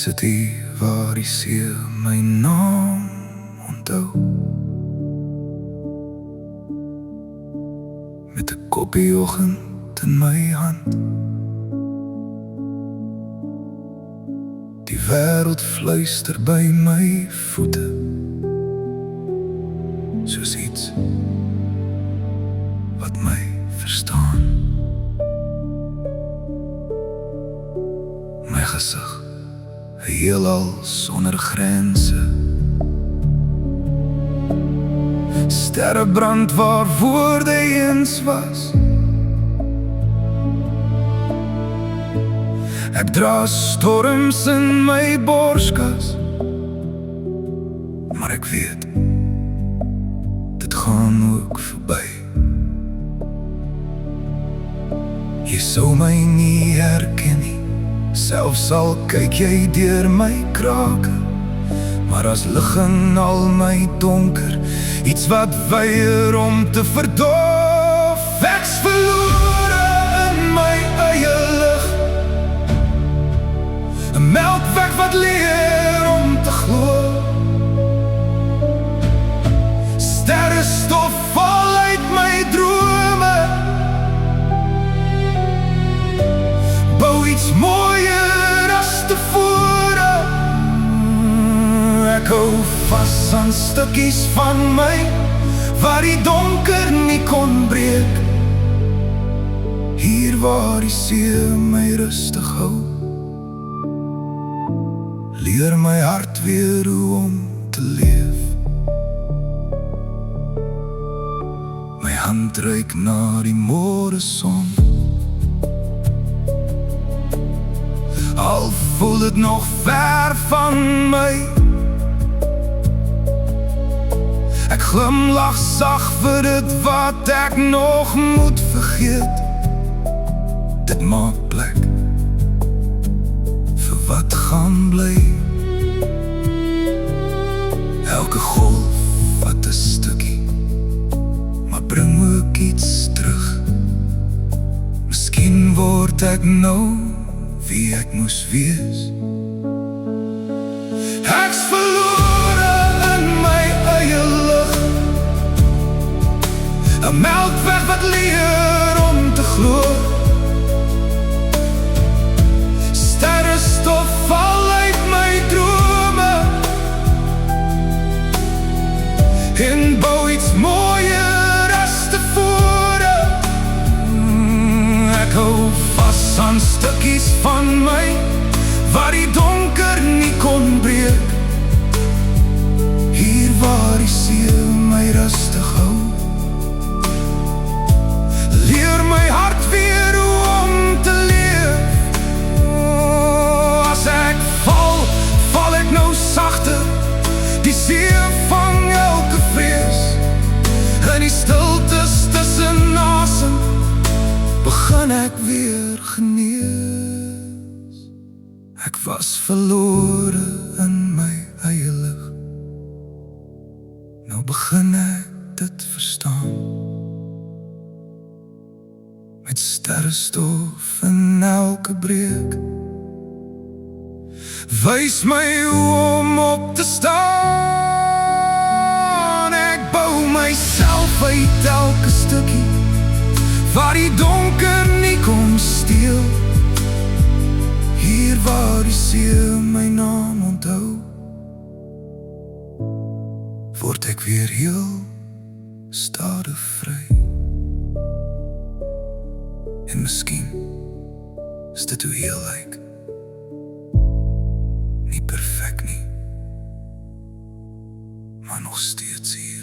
sit hier waar die see my naam onthou, met 'n koppie oggend in my hand. Die wêreld fluister by my voete, soos iets wat my verstaan. My gesig, 'n heelal sonder grense. Sterre brand waar woorde eens was. Ek dra storms in my borskas, maar ek weet, dit gaan ook verby. Jy sou my nie herken nie, selfs al kyk jy deur my krake. Maar as lig in al my donker, iets wat weier om te verdoof. Ek's verlore in my eie lig, 'n melkweg wat leer om te glo. Sterrestof val uit my drome, bou iets mooier as tevore. Ek hou vas aan stukkies van my, waar die donker nie kon breek. Hier waar die see my rustig hou, leer my hart weer hoe om te leef. My hand ruik na die môreson, al voel dit nog ver van my. Ek glimlag sag vir dit wat ek nog moet vergeet. Dit maak plek vir wat gaan bly. Elke golf vat 'n stukkie, maar bring ook iets terug. Miskien word ek nou wie ek moes wees. Ek's verlore in my eie lig, 'n melkweg wat leer om te glo. Sterrestof val uit my drome, en bou iets mooier as tevore. Ek hou vas aan stukkies van my, waar die donker nie kon breek. Hier waar die see my rustig hou, leer my hart weer hoe om te leef. As ek val, val ek nou sagter. Die see vang elke vrees. In die stiltes tussen asem, begin ek weer genees. Ek was verlore in my eie lig, nou begin ek dit verstaan. Met sterrestof in elke breek, wys my hoe om op te staan. Ek bou myself uit elke stukkie, waar die donker nie kom steel. Hier waar die see my naam onthou, word ek weer heel stade vry. En miskien is dit hoe heel lyk. Nie perfek nie, maar nog steeds hier.